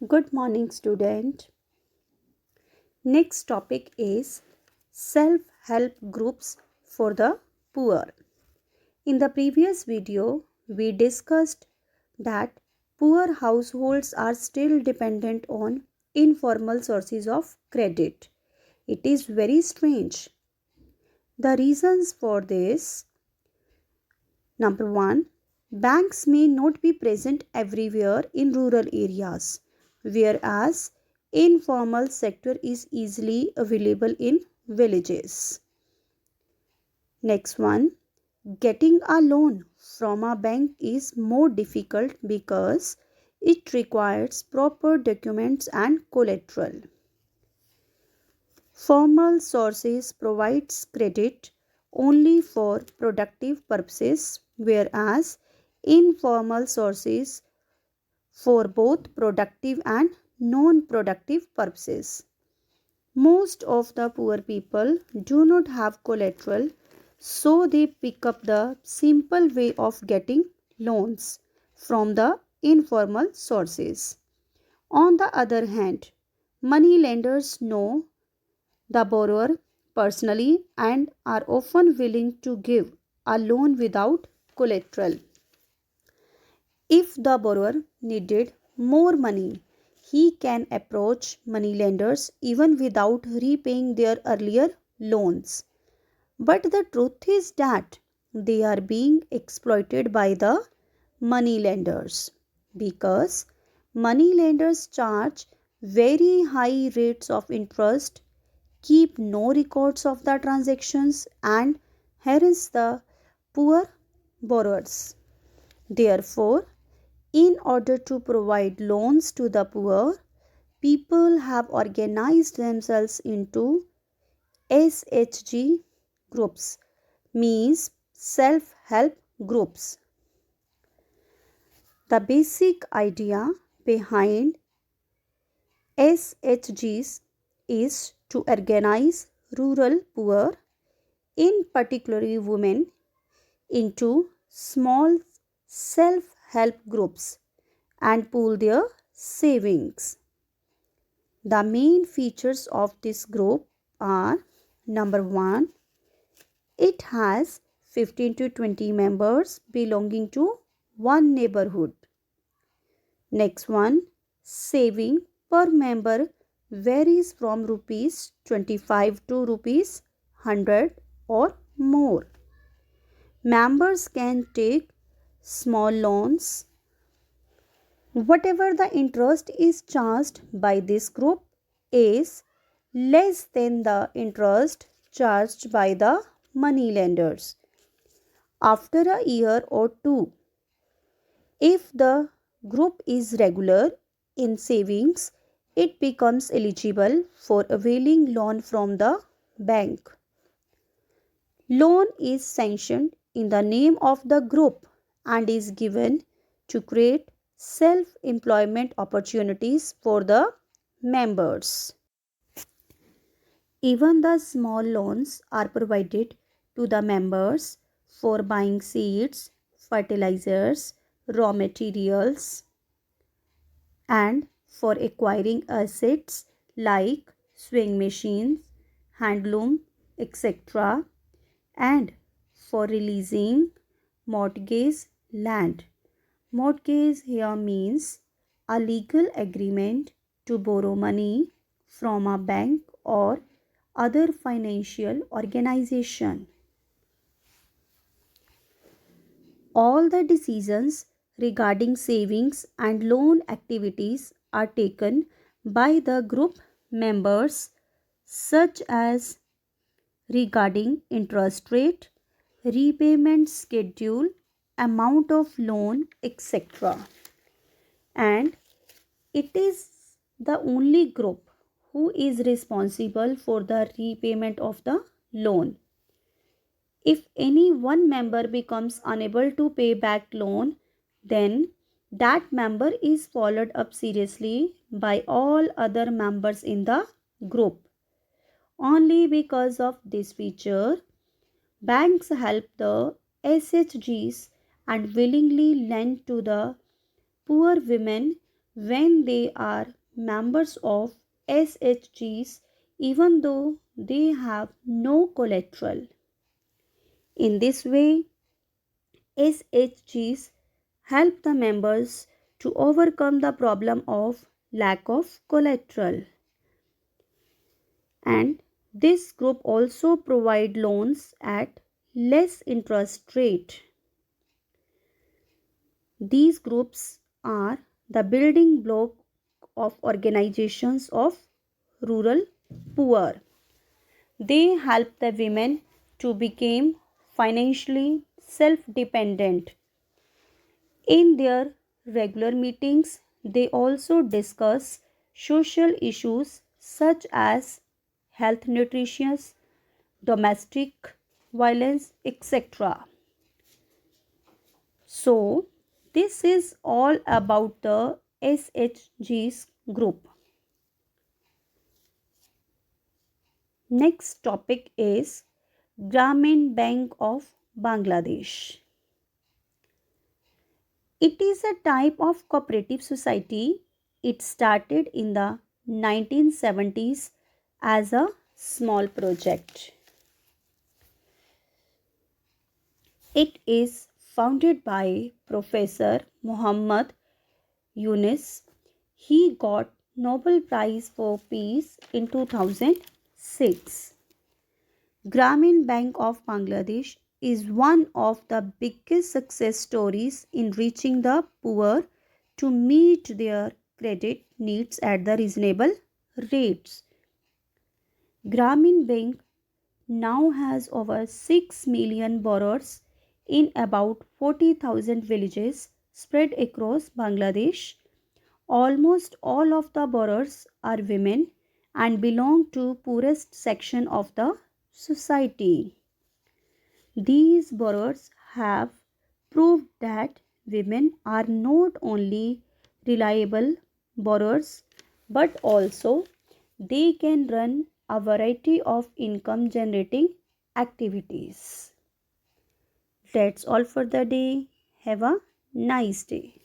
Good morning, student. Next topic is self-help groups for the poor. In the previous video, we discussed that poor households are still dependent on informal sources of credit. It is very strange. The reasons for this: number one, banks may not be present everywhere in rural areas, whereas informal sector is easily available in villages. Next one, getting a loan from a bank is more difficult because it requires proper documents and collateral. Formal sources provides credit only for productive purposes, whereas informal sources for both productive and non-productive purposes. Most of the poor people do not have collateral, so they pick up the simple way of getting loans from the informal sources. On the other hand, money lenders know the borrower personally and are often willing to give a loan without collateral. If the borrower needed more money, he can approach money lenders even without repaying their earlier loans. But the truth is that they are being exploited by the money lenders because money lenders charge very high rates of interest, keep no records of the transactions, and harass the poor borrowers. Therefore, in order to provide loans to the poor, people have organized themselves into SHG groups, means self-help groups. The basic idea behind SHGs is to organize rural poor, in particular women, into small self-help groups and pool their savings. The main features of this group are: number one, it has 15 to 20 members belonging to one neighborhood. Next one, saving per member varies from rupees 25 to rupees 100 or more. Members can take small loans. Whatever the interest is charged by this group is less than the interest charged by the money lenders. After a year or two, if the group is regular in savings, it becomes eligible for availing loan from the bank. Loan is sanctioned in the name of the group and is given to create self-employment opportunities for the members. Even the small loans are provided to the members for buying seeds, fertilizers, raw materials, and for acquiring assets like sewing machines, handloom, etc., and for releasing mortgage land. Mortgage here means a legal agreement to borrow money from a bank or other financial organization. All the decisions regarding savings and loan activities are taken by the group members, such as regarding interest rate, repayment schedule, amount of loan, etc. And it is the only group who is responsible for the repayment of the loan. If any one member becomes unable to pay back loan, then that member is followed up seriously by all other members in the group. Only because of this feature, banks help the SHGs and willingly lend to the poor women when they are members of SHGs even though they have no collateral. In this way, SHGs help the members to overcome the problem of lack of collateral. And this group also provide loans at less interest rate. These groups are the building block of organizations of rural poor. They help the women to become financially self-dependent. In their regular meetings, they also discuss social issues such as health, nutrition, domestic violence, etc. So, this is all about the SHGs group. Next topic is Grameen Bank of Bangladesh. It is a type of cooperative society. It started in the 1970s as a small project. It is founded by Professor Muhammad Yunus. He got Nobel Prize for Peace in 2006. Grameen Bank of Bangladesh is one of the biggest success stories in reaching the poor to meet their credit needs at the reasonable rates. Grameen Bank now has over 6 million borrowers in about 40,000 villages spread across Bangladesh. Almost all of the borrowers are women and belong to poorest section of the society. These borrowers have proved that women are not only reliable borrowers but also they can run a variety of income generating activities. That's all for the day. Have a nice day.